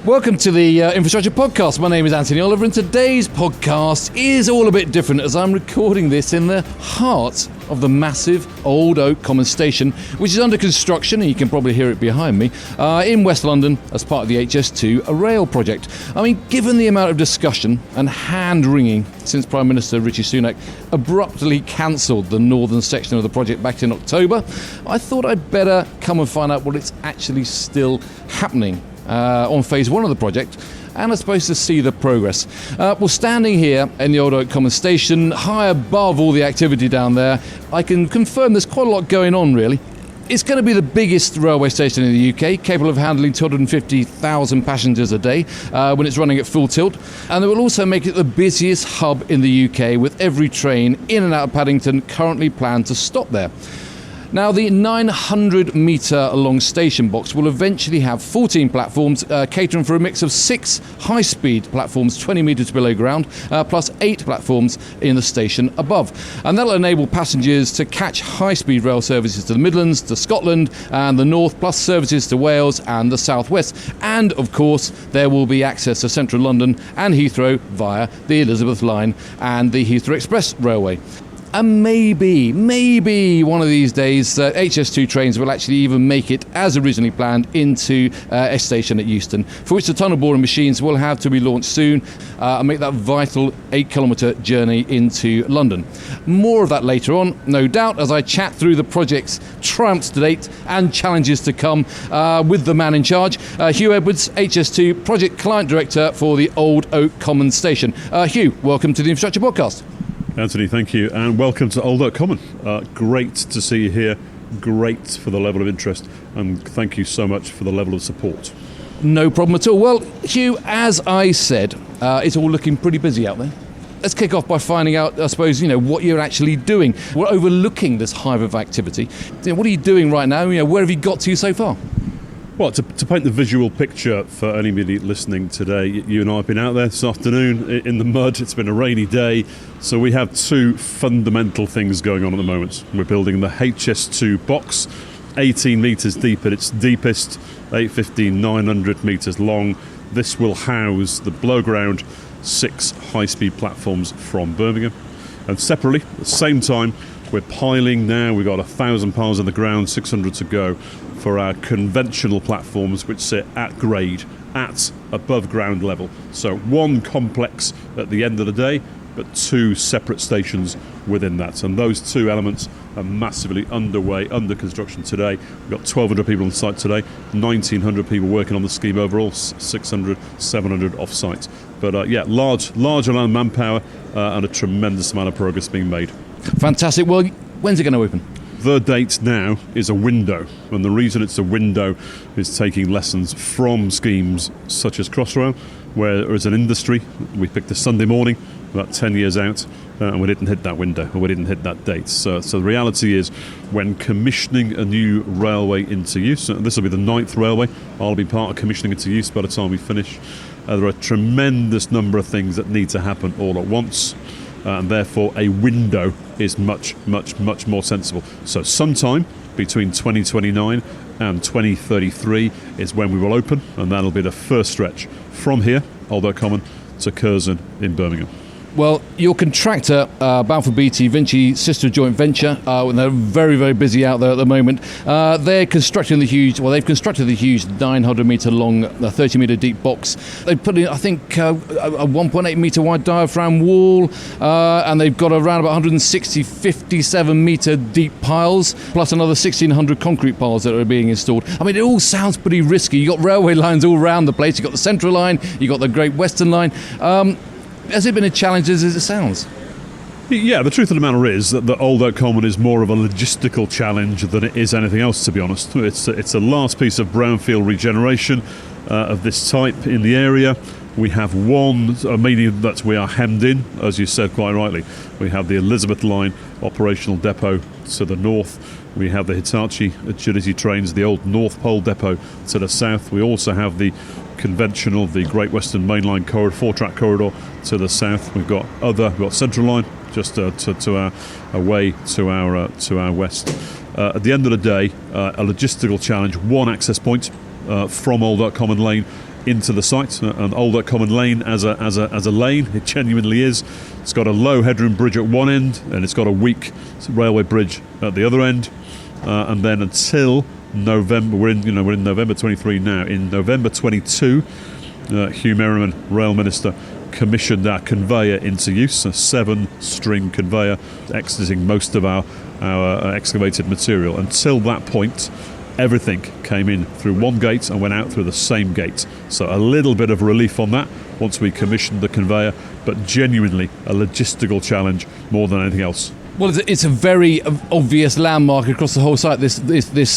Welcome to the Infrastructure Podcast. My name is Anthony Oliver, and today's podcast is all a bit different as I'm recording this in the heart of the massive Old Oak Common Station, which is under construction, and you can probably hear it behind me, in West London as part of the HS2 rail project. I mean, given the amount of discussion and hand-wringing since Prime Minister Rishi Sunak abruptly cancelled the northern section of the project back in October, I thought I'd better come and find out what it's actually still happening on phase one of the project, and I suppose to see the progress. Well, standing here in the Old Oak Common Station, high above all the activity down there, I can confirm there's quite a lot going on, really. It's going to be the biggest railway station in the UK, capable of handling 250,000 passengers a day when it's running at full tilt. And it will also make it the busiest hub in the UK, with every train in and out of Paddington currently planned to stop there. Now, the 900-metre-long station box will eventually have 14 platforms, catering for a mix of 6 high-speed platforms 20 metres below ground, plus 8 platforms in the station above. And that'll enable passengers to catch high-speed rail services to the Midlands, to Scotland and the North, plus services to Wales and the South West. And, of course, there will be access to central London and Heathrow via the Elizabeth Line and the Heathrow Express Railway. And maybe one of these days, HS2 trains will actually even make it, as originally planned, into a station at Euston, for which the tunnel boring machines will have to be launched soon and make that vital 8-kilometre journey into London. More of that later on, no doubt, as I chat through the project's triumphs to date and challenges to come with the man in charge, Huw Edwards, HS2 Project Client Director for the Old Oak Common Station. Huw, welcome to the Infrastructure Podcast. Anthony, thank you, and welcome to Old Oak Common. Great to see you here, great for the level of interest, and thank you so much for the level of support. No problem at all. Well, Huw, as I said, it's all looking pretty busy out there. Let's kick off by finding out, I suppose, what you're actually doing. We're overlooking this hive of activity. What are you doing right now? Where have you got to so far? Well, to paint the visual picture for anybody listening today, you and I have been out there this afternoon in the mud. It's been a rainy day, so we have two fundamental things going on at the moment. We're building the HS2 box, 18 metres deep at its deepest, 815, 900 metres long. This will house the below-ground 6 high-speed platforms from Birmingham. And separately, at the same time, we're piling now. We've got 1,000 piles in the ground, 600 to go, for our conventional platforms, which sit at grade, at above ground level. So one complex at the end of the day, but 2 separate stations within that. And those 2 elements are massively underway, under construction today. We've got 1,200 people on site today, 1,900 people working on the scheme overall, 600, 700 off-site. But large amount of manpower and a tremendous amount of progress being made. Fantastic. Well, when's it going to open? The date now is a window, and the reason it's a window is taking lessons from schemes such as Crossrail, where as an industry we picked a Sunday morning about 10 years out, and we didn't hit that window, or we didn't hit that date. So the reality is, when commissioning a new railway into use, and this will be the 9th railway, I'll be part of commissioning into use by the time we finish, there are a tremendous number of things that need to happen all at once. And therefore a window is much more sensible. So sometime between 2029 and 2033 is when we will open, and that'll be the first stretch from here, Old Oak Common, to Curzon in Birmingham. Well, your contractor, Balfour Beatty Vinci Sister Joint Venture, they're very busy out there at the moment. They've constructed the huge 900-metre long, 30-metre deep box. They've put in, I think, a 1.8-metre wide diaphragm wall, and they've got around about 160, 57-metre deep piles, plus another 1,600 concrete piles that are being installed. I mean, it all sounds pretty risky. You've got railway lines all around the place. You've got the Central Line, you've got the Great Western Line. Has it been as challenging as it sounds? Yeah, the truth of the matter is that the Old Oak Common is more of a logistical challenge than it is anything else, to be honest. It's a last piece of brownfield regeneration of this type in the area. We have one, meaning that we are hemmed in, as you said quite rightly. We have the Elizabeth Line operational depot to the north. We have the Hitachi Agility trains, the old North Pole depot to the south. We also have the conventional, the Great Western Mainline corridor, 4-track corridor to the south. We've got Central Line just to our west. At the end of the day, a logistical challenge, one access point from Old Oak Common Lane into the site. An Old Oak Common lane as a lane, it genuinely is. It's got a low headroom bridge at one end, and it's got a weak railway bridge at the other end. And then until November, we're in November 23 now. In November 22, Huw Merriman, Rail Minister, commissioned our conveyor into use, a 7-string conveyor exiting most of our excavated material. Until that point, everything came in through one gate and went out through the same gate. So a little bit of relief on that once we commissioned the conveyor, but genuinely a logistical challenge more than anything else. Well, it's a very obvious landmark across the whole site. This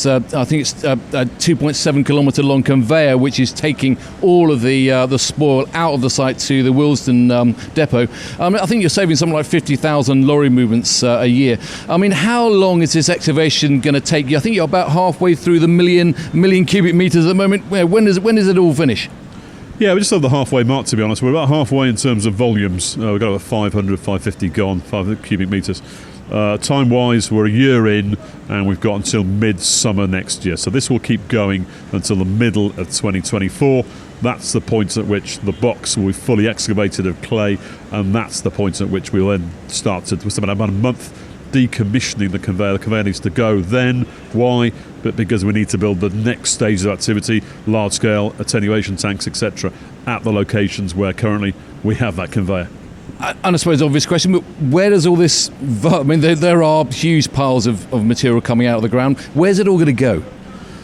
I think it's a 2.7 kilometre long conveyor, which is taking all of the spoil out of the site to the Willesden depot. I think you're saving something like 50,000 lorry movements a year. I mean, how long is this excavation going to take you? I think you're about halfway through the million cubic metres at the moment. When does it all finish? Yeah, we're just on the halfway mark, to be honest. We're about halfway in terms of volumes. We've got about 500, 550 gone, 500 cubic metres. Time-wise, we're a year in, and we've got until mid-summer next year. So this will keep going until the middle of 2024. That's the point at which the box will be fully excavated of clay, and that's the point at which we'll then start to spend about a month decommissioning the conveyor. The conveyor needs to go then. Why? But because we need to build the next stage of activity, large-scale attenuation tanks, etc., at the locations where currently we have that conveyor. And I suppose obvious question, but where does all this... I mean, there are huge piles of material coming out of the ground. Where's it all going to go?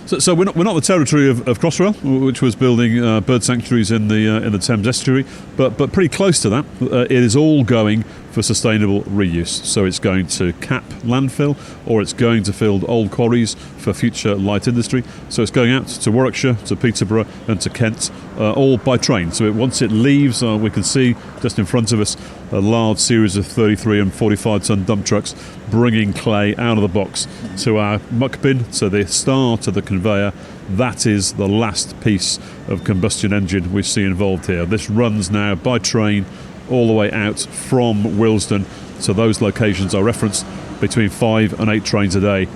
So we're not the territory of Crossrail, which was building bird sanctuaries in the Thames estuary, but pretty close to that. It is all going for sustainable reuse. So it's going to cap landfill, or it's going to fill old quarries for future light industry. So it's going out to Warwickshire, to Peterborough and to Kent, all by train. So once it leaves, we can see just in front of us a large series of 33 and 45 tonne dump trucks bringing clay out of the box to our muck bin, to the start of the conveyor. That is the last piece of combustion engine we see involved here. This runs now by train all the way out from Willesden to those locations I referenced, between 5 and 8 trains a day,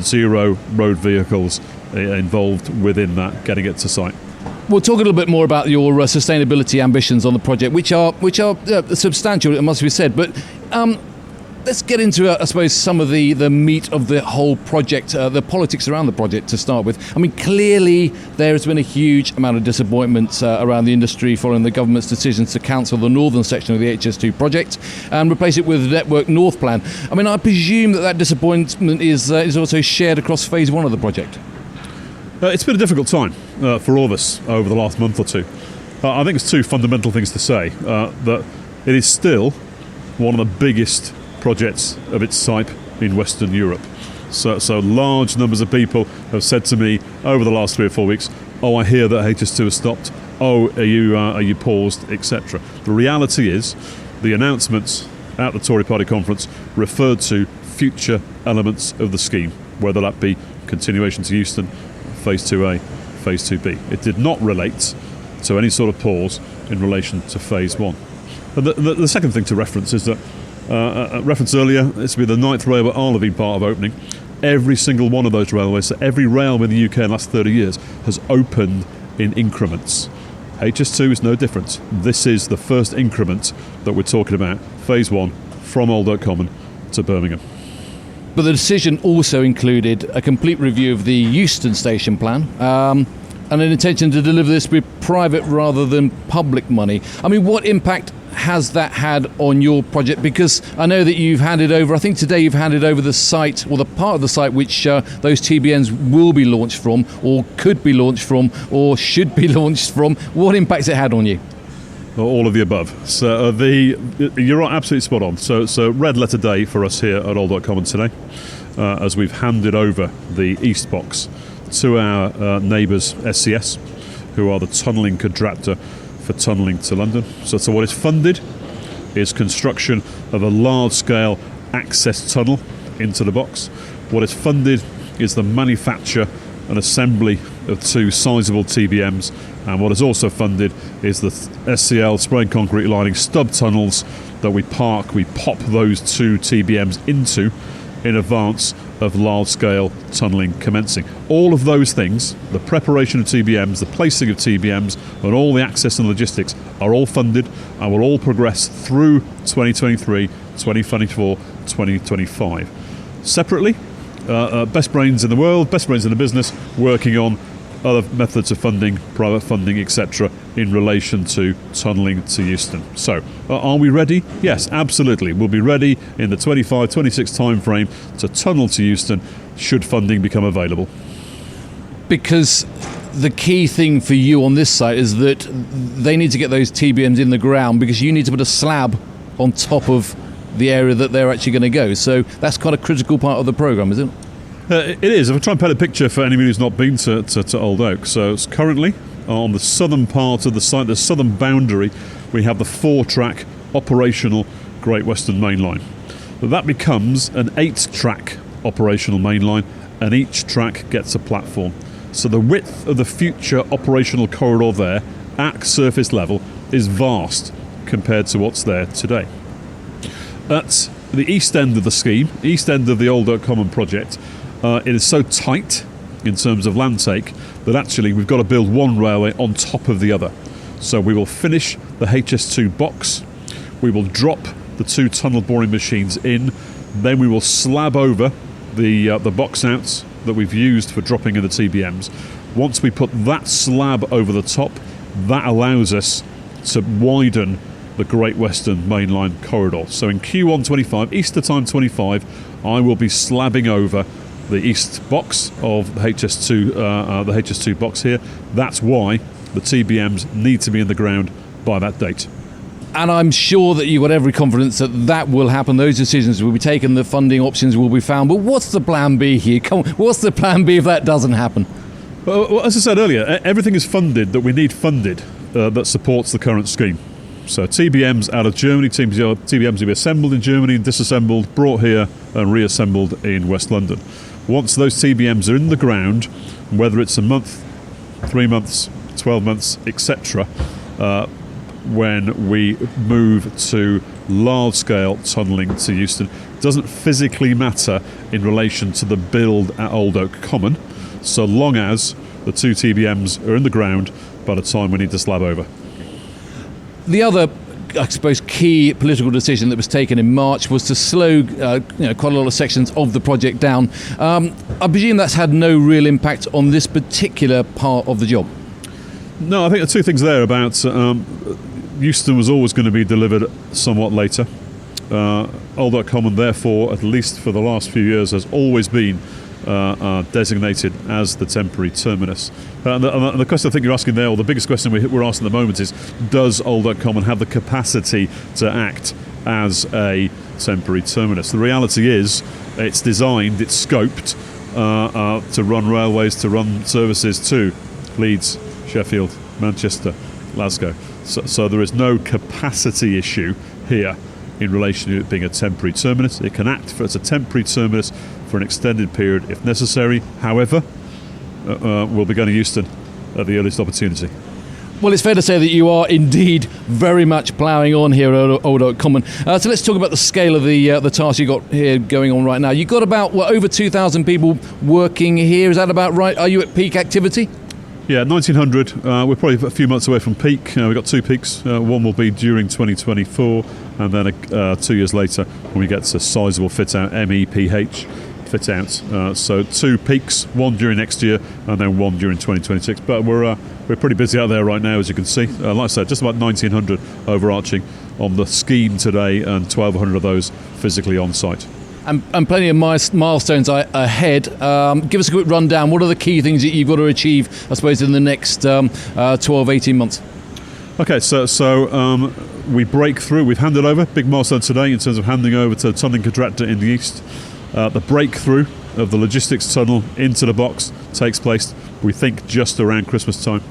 0 road vehicles involved within that, getting it to site. We'll talk a little bit more about your sustainability ambitions on the project, which are substantial, it must be said. But let's get into, I suppose, some of the meat of the whole project, the politics around the project to start with. I mean, clearly there has been a huge amount of disappointment around the industry following the government's decisions to cancel the northern section of the HS2 project and replace it with the Network North plan. I mean, I presume that disappointment is also shared across phase 1 of the project. It's been a difficult time for all of us over the last month or two. I think there's two fundamental things to say. That it is still one of the biggest projects of its type in Western Europe. So large numbers of people have said to me over the last 3 or 4 weeks, "Oh, I hear that HS2 has stopped. Oh, are you paused, etc." The reality is, the announcements at the Tory Party conference referred to future elements of the scheme, whether that be continuation to Euston, Phase 2A, Phase 2B. It did not relate to any sort of pause in relation to Phase 1. And the second thing to reference is that, referenced earlier, this will be the 9th railway I'll have been part of opening. Every single one of those railways, so every railway in the UK in the last 30 years, has opened in increments. HS2 is no different. This is the first increment that we're talking about, Phase 1, from Old Oak Common to Birmingham. But the decision also included a complete review of the Euston station plan and an intention to deliver this with private rather than public money. I mean, what impact has that had on your project? Because I know that you've handed over, I think today you've handed over the site, or the part of the site which those TBNs will be launched from, or could be launched from, or should be launched from. What impact's it had on you? All of the above. So you're absolutely spot on. So red letter day for us here at Old Oak Common today, as we've handed over the East Box to our neighbours SCS, who are the tunnelling contractor for tunnelling to London. So what is funded is construction of a large-scale access tunnel into the box. What is funded is the manufacture and assembly of 2 sizable TBMs, and what is also funded is the SCL spray and concrete lining stub tunnels that we pop those 2 TBMs into in advance of large-scale tunnelling commencing. All of those things, the preparation of TBMs, the placing of TBMs, and all the access and logistics are all funded and will all progress through 2023, 2024, 2025. Separately, best brains in the world, best brains in the business, working on other methods of funding, private funding, etc., in relation to tunnelling to Euston. So, are we ready? Yes, absolutely. We'll be ready in the 25-26 time frame to tunnel to Euston should funding become available. Because the key thing for you on this site is that they need to get those TBMs in the ground, because you need to put a slab on top of the area that they're actually going to go. So that's quite a critical part of the programme, isn't it? It is. If I try and paint a picture for anybody who's not been to Old Oak, so it's currently on the southern part of the site, the southern boundary, we have the 4-track operational Great Western Main Line. But that becomes an 8-track operational main line, and each track gets a platform. So the width of the future operational corridor there at surface level is vast compared to what's there today. At the east end of the scheme, east end of the Old Oak Common project, it is so tight in terms of land take that actually we've got to build one railway on top of the other. So we will finish the HS2 box, we will drop the 2 tunnel boring machines in, then we will slab over the box outs that we've used for dropping in the TBMs. Once we put that slab over the top, that allows us to widen the Great Western Main Line corridor. So in Q1 25, Easter time 25, I will be slabbing over the east box of the HS2 box here. That's why the TBMs need to be in the ground by that date. And I'm sure that you've got every confidence that that will happen. Those decisions will be taken, the funding options will be found. But what's the plan B here? Come on, what's the plan B if that doesn't happen? Well, as I said earlier, everything is funded that we need funded that supports the current scheme. So TBMs out of Germany, TBMs will be assembled in Germany, disassembled, brought here and reassembled in West London. Once those TBMs are in the ground, whether it's a month, 3 months, 12 months, etc., when we move to large-scale tunnelling to Euston, doesn't physically matter in relation to the build at Old Oak Common, so long as the 2 TBMs are in the ground by the time we need to slab over. The other, I suppose, key political decision that was taken in March was to slow quite a lot of sections of the project down. I presume that's had no real impact on this particular part of the job. No, I think there are 2 things there about Euston was always going to be delivered somewhat later. Old Oak Common, therefore, at least for the last few years, has always been designated as the temporary terminus. And the question I think you're asking there, or the biggest question we're asking at the moment, is does Old Oak Common have the capacity to act as a temporary terminus? The reality is it's designed, it's scoped to run railways, to run services to Leeds, Sheffield, Manchester, Glasgow. So there is no capacity issue here in relation to it being a temporary terminus. It can act as a temporary terminus for an extended period if necessary. However, we'll be going to Euston at the earliest opportunity. Well, it's fair to say that you are indeed very much ploughing on here at Old Oak Common. So let's talk about the scale of the task you've got here going on right now. You've got about over 2,000 people working here. Is that about right? Are you at peak activity? Yeah, 1,900. We're probably a few months away from peak. We've got 2 peaks. One will be during 2024, and then 2 years later when we get to sizable fit-out, MEPH fit-out. So 2 peaks, one during next year, and then one during 2026. But we're pretty busy out there right now, as you can see. Like I said, just about 1,900 overarching on the scheme today, and 1,200 of those physically on site. And plenty of milestones ahead. Give us a quick rundown. What are the key things that you've got to achieve, I suppose, in the next 12, 18 months? Okay, so we break through. We've handed over, big milestone today in terms of handing over to a tunnelling contractor in the east. The breakthrough of the logistics tunnel into the box takes place, we think, just around Christmas time.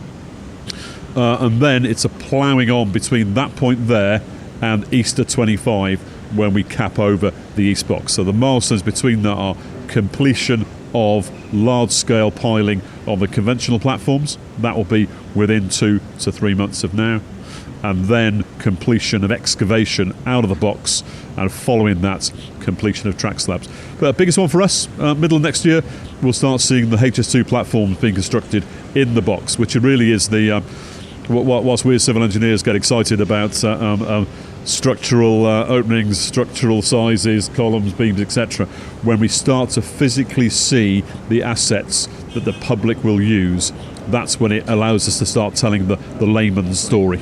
And then it's a ploughing on between that point there and Easter 25 when we cap over the east box. So the milestones between that are completion of large-scale piling on the conventional platforms. That will be within 2 to 3 months of now. and then completion of excavation out of the box, and following that, completion of track slabs. But the biggest one for us, middle of next year, we'll start seeing the HS2 platforms being constructed in the box, which really is the whilst we as civil engineers get excited about structural openings, structural sizes, columns, beams, etc., when we start to physically see the assets that the public will use, that's when it allows us to start telling the layman's story.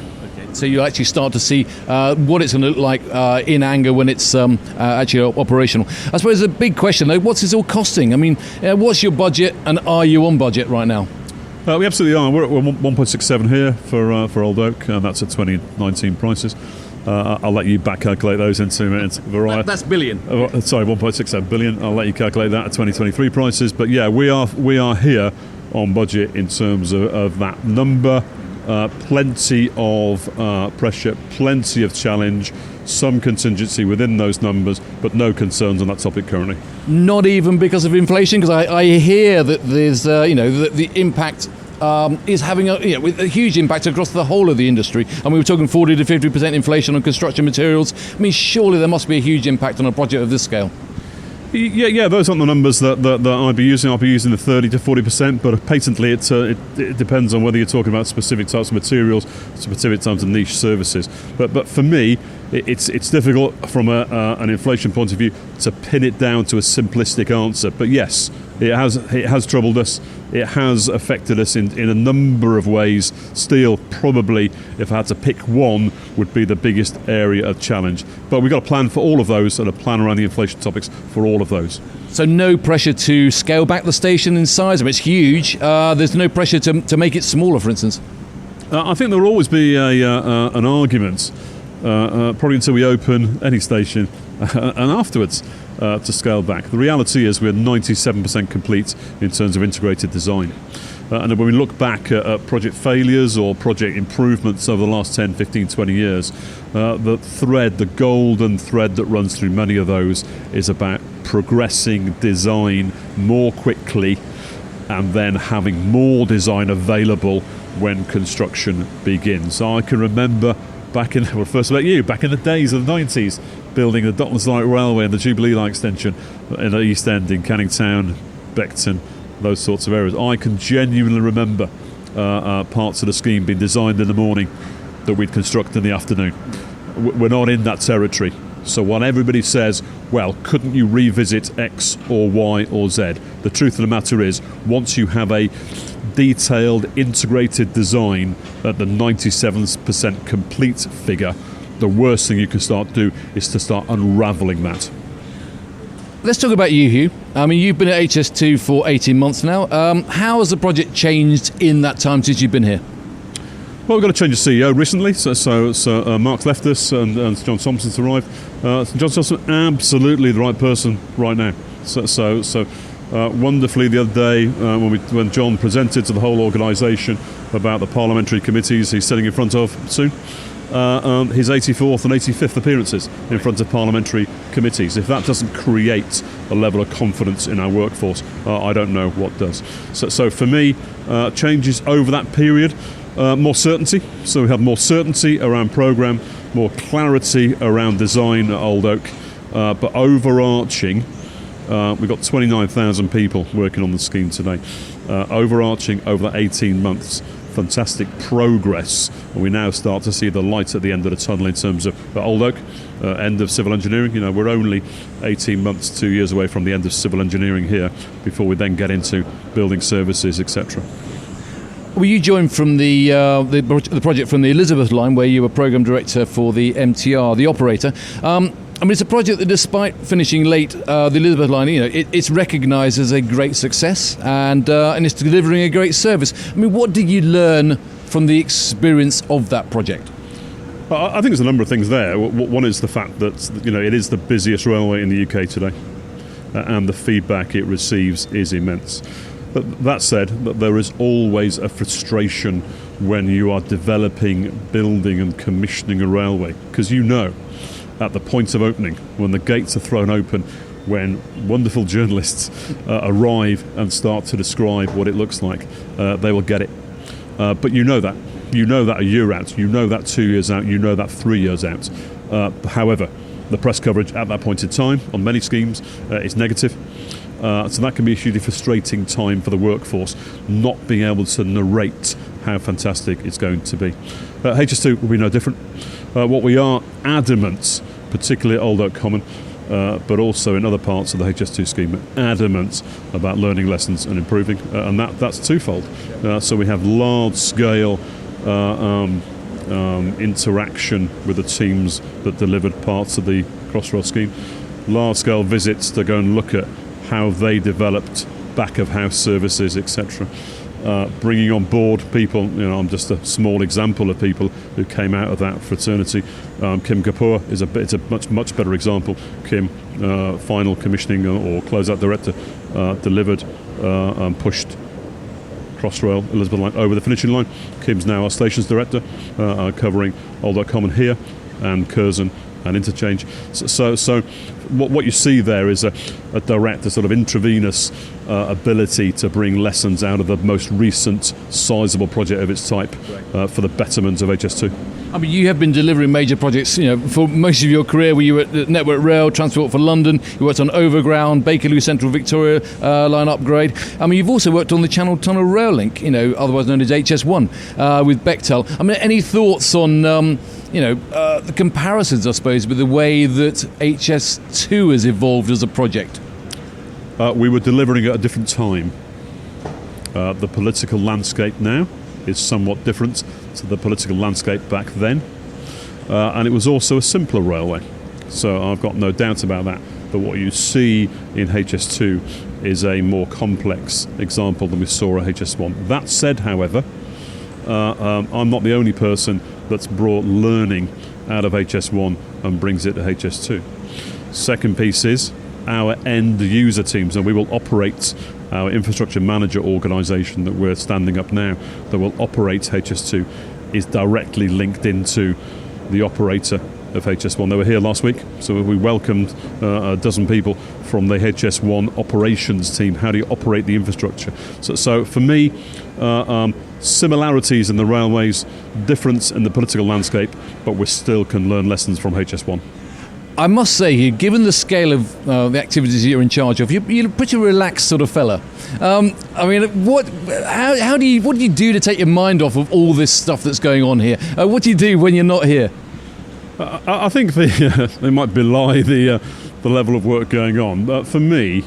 So you actually start to see what it's going to look like in anger when it's actually operational. I suppose the big question, though, what's this all costing? I mean, what's your budget, and are you on budget right now? We absolutely are. We're at 1.67 here for Old Oak, and that's at 2019 prices. I'll let you back calculate those into variety. That's billion. Sorry, 1.67 billion. I'll let you calculate that at 2023 prices. But yeah, we are here on budget in terms of that number. Plenty of pressure, plenty of challenge, some contingency within those numbers, but no concerns on that topic currently. Not even because of inflation, because I hear that there's the impact is having a huge impact across the whole of the industry. And we were talking 40 to 50% inflation on construction materials. I mean, surely there must be a huge impact on a project of this scale. Yeah, those aren't the numbers that I'd be using. I'll be using the 30 to 40%, but patently it depends on whether you're talking about specific types of materials, specific types of niche services. But for me, it's difficult from an inflation point of view to pin it down to a simplistic answer. But yes, it has troubled us. It has affected us in a number of ways. Steel, probably, if I had to pick one, would be the biggest area of challenge. But we've got a plan for all of those, and a plan around the inflation topics for all of those. So no pressure to scale back the station in size. I mean, it's huge. There's no pressure to make it smaller, for instance. I think there will always be an argument, probably until we open any station, and afterwards, to scale back. The reality is we're 97% complete in terms of integrated design. And when we look back at project failures or project improvements over the last 10, 15, 20 years, the golden thread that runs through many of those is about progressing design more quickly and then having more design available when construction begins. So I can remember back in the days of the 90s, building the Docklands Light Railway and the Jubilee Line extension in the East End, in Canning Town, Beckton, those sorts of areas. I can genuinely remember parts of the scheme being designed in the morning that we'd construct in the afternoon. We're not in that territory. So when everybody says, well, couldn't you revisit X or Y or Z? The truth of the matter is, once you have a detailed, integrated design at the 97% complete figure, the worst thing you can start to do is to start unravelling that. Let's talk about you, Huw. I mean, you've been at HS2 for 18 months now. How has the project changed in that time since you've been here? Well, we've got a change of CEO recently, so Mark's left us and John Thompson's arrived. John Thompson, absolutely the right person right now. So wonderfully the other day when John presented to the whole organisation about the parliamentary committees he's sitting in front of soon, his 84th and 85th appearances in front of parliamentary committees. If that doesn't create a level of confidence in our workforce, I don't know what does. So for me, changes over that period, more certainty. So we have more certainty around programme, more clarity around design at Old Oak, but overarching, we've got 29,000 people working on the scheme today. Overarching over that 18 months, fantastic progress, and we now start to see the light at the end of the tunnel in terms of Old Oak, end of civil engineering. We're only 18 months, 2 years away from the end of civil engineering here before we then get into building services, etc. Well, you joined from the project from the Elizabeth line, where you were programme director for the MTR, the operator. I mean, it's a project that, despite finishing late, the Elizabeth line, it's recognised as a great success, and it's delivering a great service. I mean, what did you learn from the experience of that project? I think there's a number of things there. One is the fact that it is the busiest railway in the UK today, and the feedback it receives is immense. But that said, there is always a frustration when you are developing, building, and commissioning a railway, because at the point of opening, when the gates are thrown open, when wonderful journalists arrive and start to describe what it looks like, they will get it. But that. You know that a year out, you know that 2 years out, you know that 3 years out. However, the press coverage at that point in time on many schemes is negative. So that can be a hugely frustrating time for the workforce, not being able to narrate how fantastic it's going to be. HS2 will be no different. What we are adamant, particularly at Old Oak Common, but also in other parts of the HS2 scheme, adamant about learning lessons and improving, and that's twofold. So we have large-scale interaction with the teams that delivered parts of the Crossrail scheme, large-scale visits to go and look at how they developed back-of-house services, etc. Bringing on board people, I'm just a small example of people who came out of that fraternity. Kim Kapoor it's a much better example. Kim, final commissioning or closeout director, delivered and pushed Crossrail Elizabeth Line over the finishing line. Kim's now our stations director, covering Old Oak Common here and Curzon and interchange. So what you see there is a direct, a sort of intravenous ability to bring lessons out of the most recent sizable project of its type for the betterment of HS2. I mean, you have been delivering major projects, for most of your career. Were you at the Network Rail, Transport for London? You worked on Overground, Bakerloo Central Victoria line upgrade. I mean, you've also worked on the Channel Tunnel Rail Link, otherwise known as HS1, with Bechtel. I mean, any thoughts on the comparisons, I suppose, with the way that HS2 has evolved as a project? We were delivering at a different time. The political landscape now is somewhat different to the political landscape back then. And it was also a simpler railway. So I've got no doubt about that. But what you see in HS2 is a more complex example than we saw at HS1. That said, however, I'm not the only person that's brought learning out of HS1 and brings it to HS2. Second piece is our end user teams, and we will operate our infrastructure manager organisation that we're standing up now that will operate HS2 is directly linked into the operator of HS1. They were here last week, so we welcomed a dozen people from the HS1 operations team. How do you operate the infrastructure? So for me, similarities in the railways, difference in the political landscape, but we still can learn lessons from HS1. I must say, given the scale of the activities you're in charge of, you're a pretty relaxed sort of fella. I mean, what do you do to take your mind off of all this stuff that's going on here? What do you do when you're not here? I think they might belie the level of work going on. But for me,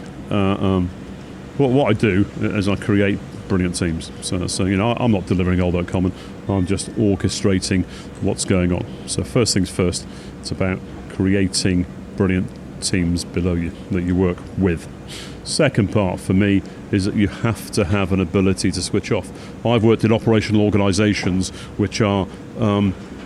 what I do is I create brilliant teams. So I'm not delivering Old Oak Common. I'm just orchestrating what's going on. So first things first, it's about creating brilliant teams below you that you work with. Second part for me is that you have to have an ability to switch off. I've worked in operational organisations which are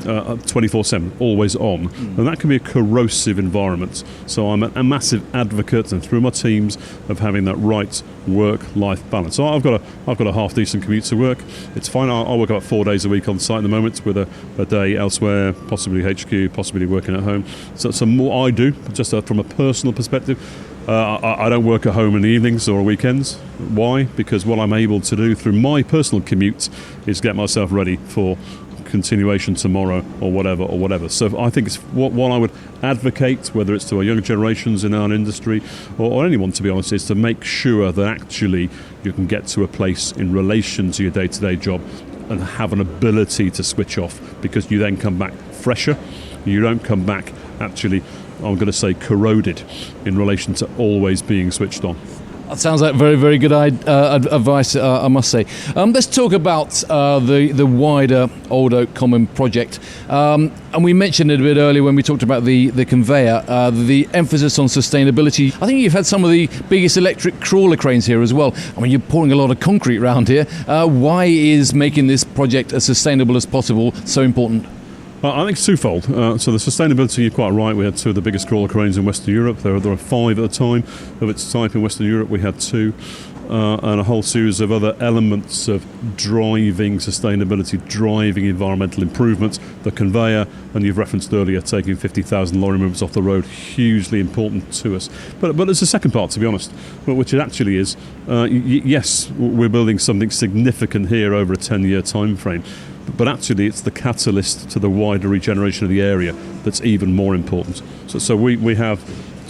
24/7, always on, and that can be a corrosive environment. So I'm a massive advocate, and through my teams, of having that right work-life balance. So I've got a half-decent commute to work. It's fine. I work about 4 days a week on site at the moment, with a day elsewhere, possibly HQ, possibly working at home. So more I do, just from a personal perspective. I don't work at home in the evenings or weekends. Why? Because what I'm able to do through my personal commute is get myself ready for continuation tomorrow or whatever. So I think it's what I would advocate, whether it's to our younger generations in our industry or anyone, to be honest, is to make sure that actually you can get to a place in relation to your day-to-day job and have an ability to switch off, because you then come back fresher. You don't come back actually, I'm going to say, corroded in relation to always being switched on. That sounds like very, very good advice, I must say. Let's talk about the wider Old Oak Common project. And we mentioned it a bit earlier when we talked about the conveyor, the emphasis on sustainability. I think you've had some of the biggest electric crawler cranes here as well. I mean, you're pouring a lot of concrete around here. Why is making this project as sustainable as possible so important? I think it's twofold. So the sustainability, you're quite right, we had two of the biggest crawler cranes in Western Europe. There are 5 at the time of its type in Western Europe. We had 2, and a whole series of other elements of driving sustainability, driving environmental improvements. The conveyor, and you've referenced earlier, taking 50,000 lorry movements off the road, hugely important to us. But there's a second part, to be honest, which it actually is. Yes, we're building something significant here over a 10-year time frame. but actually it's the catalyst to the wider regeneration of the area that's even more important. So we have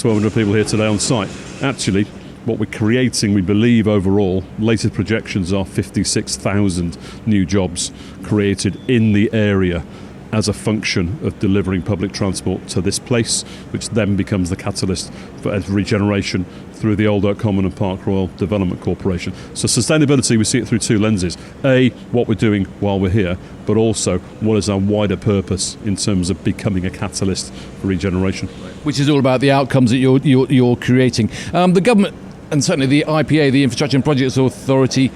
1,200 people here today on site. Actually, what we're creating, we believe overall, latest projections are 56,000 new jobs created in the area as a function of delivering public transport to this place, which then becomes the catalyst for regeneration through the Old Oak Common and Park Royal Development Corporation. So sustainability, we see it through two lenses. A, what we're doing while we're here, but also what is our wider purpose in terms of becoming a catalyst for regeneration. Which is all about the outcomes that you're creating. The government, and certainly the IPA, the Infrastructure and Projects Authority,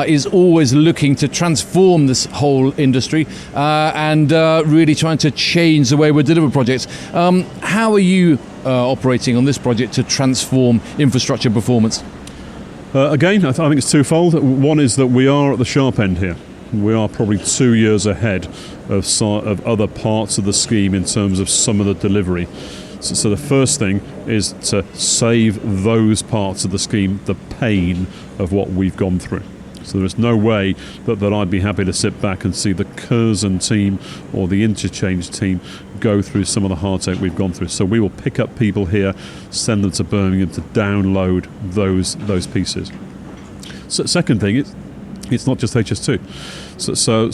is always looking to transform this whole industry and really trying to change the way we deliver projects. How are you operating on this project to transform infrastructure performance? Again, I think it's twofold. One is that we are at the sharp end here. We are probably 2 years ahead of other parts of the scheme in terms of some of the delivery. So the first thing is to save those parts of the scheme the pain of what we've gone through. So there is no way that I'd be happy to sit back and see the Curzon team or the interchange team go through some of the heartache we've gone through. So we will pick up people here, send them to Birmingham to download those pieces. So second thing, it's not just HS2.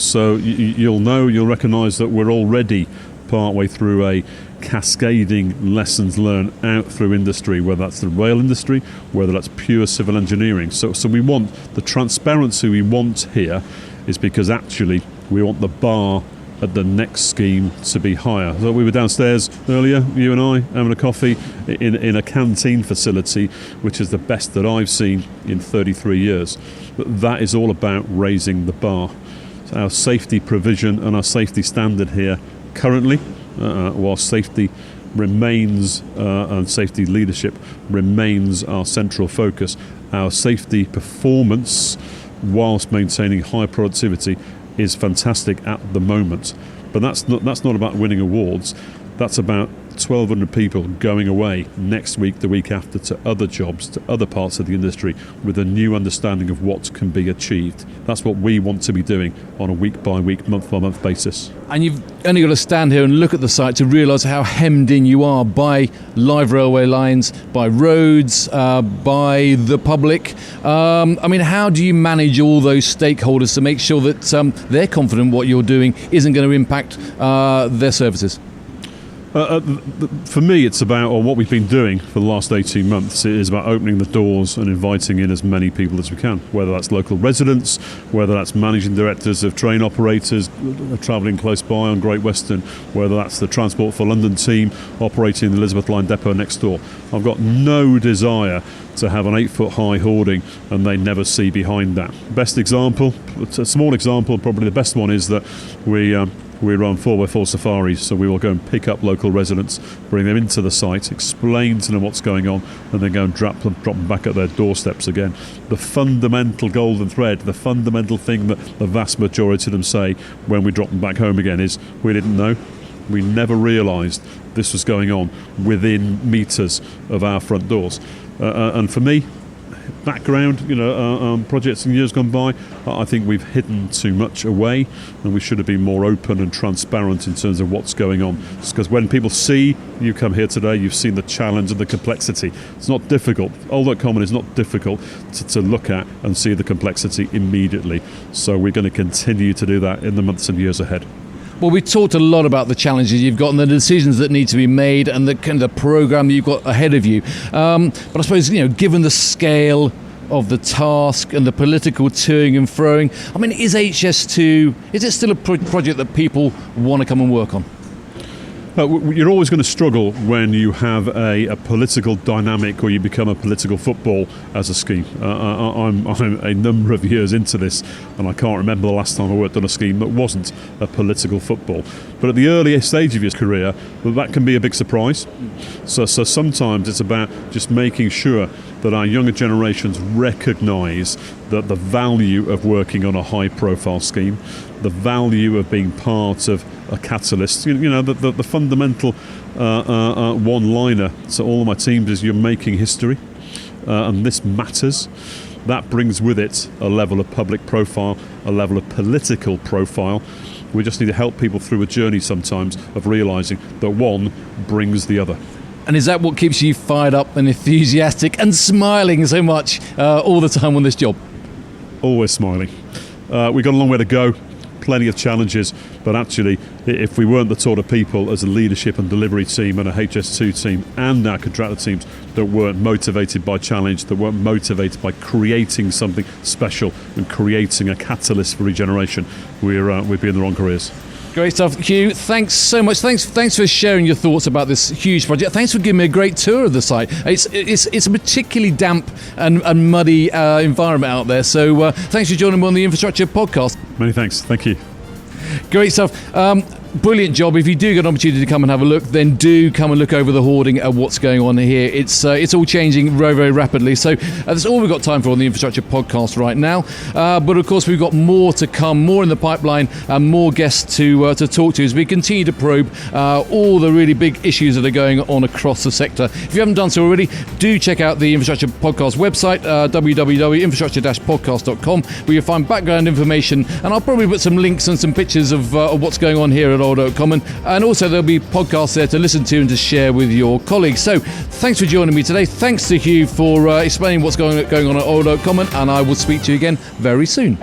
So you'll recognise that we're already partway through a cascading lessons learned out through industry, whether that's the rail industry, whether that's pure civil engineering. So we want the transparency we want here is because actually we want the bar at the next scheme to be higher. So we were downstairs earlier, you and I, having a coffee in a canteen facility, which is the best that I've seen in 33 years. But that is all about raising the bar. So our safety provision and our safety standard here currently, while safety remains and safety leadership remains our central focus, our safety performance whilst maintaining high productivity is fantastic at the moment. But that's not about winning awards. That's about 1,200 people going away next week, the week after, to other jobs, to other parts of the industry with a new understanding of what can be achieved. That's what we want to be doing on a week-by-week, month-by-month basis. And you've only got to stand here and look at the site to realise how hemmed in you are by live railway lines, by roads, by the public. How do you manage all those stakeholders to make sure that they're confident what you're doing isn't going to impact their services? For me, it's about, or what we've been doing for the last 18 months, it is about opening the doors and inviting in as many people as we can, whether that's local residents, whether that's managing directors of train operators travelling close by on Great Western, whether that's the Transport for London team operating the Elizabeth Line depot next door. I've got no desire to have an 8-foot high hoarding and they never see behind that. Best example, a small example, probably the best one, is that we run 4x4 safaris, so we will go and pick up local residents, bring them into the site, explain to them what's going on, and then go and drop them back at their doorsteps again. The fundamental golden thread, the fundamental thing that the vast majority of them say when we drop them back home again is, we didn't know. We never realised this was going on within metres of our front doors. And for me, background, projects in years gone by, I think we've hidden too much away, and we should have been more open and transparent in terms of what's going on. Because when people see you come here today, you've seen the challenge and the complexity. It's not difficult. Old Oak Common is not difficult to look at and see the complexity immediately. So we're going to continue to do that in the months and years ahead. Well, we talked a lot about the challenges you've got and the decisions that need to be made and the kind of the programme that you've got ahead of you. But I suppose, given the scale of the task and the political toing and froing, is HS2, is it still a project that people want to come and work on? You're always going to struggle when you have a political dynamic or you become a political football as a scheme. I'm a number of years into this, and I can't remember the last time I worked on a scheme that wasn't a political football. But at the earliest stage of your career, that can be a big surprise. So sometimes it's about just making sure that our younger generations recognise that the value of working on a high-profile scheme, the value of being part of a catalyst. The fundamental one-liner to all of my teams is you're making history, and this matters. That brings with it a level of public profile, a level of political profile, We just need to help people through a journey sometimes of realising that one brings the other. And is that what keeps you fired up and enthusiastic and smiling so much all the time on this job? Always smiling. We've got a long way to go, plenty of challenges, but actually, if we weren't the sort of people as a leadership and delivery team and a HS2 team and our contractor teams that weren't motivated by challenge, that weren't motivated by creating something special and creating a catalyst for regeneration, we'd be in the wrong careers. Great stuff, Huw. Thanks so much. Thanks for sharing your thoughts about this huge project. Thanks for giving me a great tour of the site. It's a particularly damp and muddy environment out there. So thanks for joining me on the Infrastructure Podcast. Many thanks. Thank you. Great stuff. Brilliant job. If you do get an opportunity to come and have a look, then do come and look over the hoarding at what's going on here. It's all changing very, very rapidly. So that's all we've got time for on the Infrastructure Podcast right now. But of course, we've got more to come, more in the pipeline, and more guests to talk to as we continue to probe all the really big issues that are going on across the sector. If you haven't done so already, do check out the Infrastructure Podcast website, www.infrastructure-podcast.com, where you'll find background information, and I'll probably put some links and some pictures of what's going on here at Old Oak Common, and also there'll be podcasts there to listen to and to share with your colleagues. So thanks for joining me today. Thanks to Huw for explaining what's going on at Old Oak Common, and I will speak to you again very soon.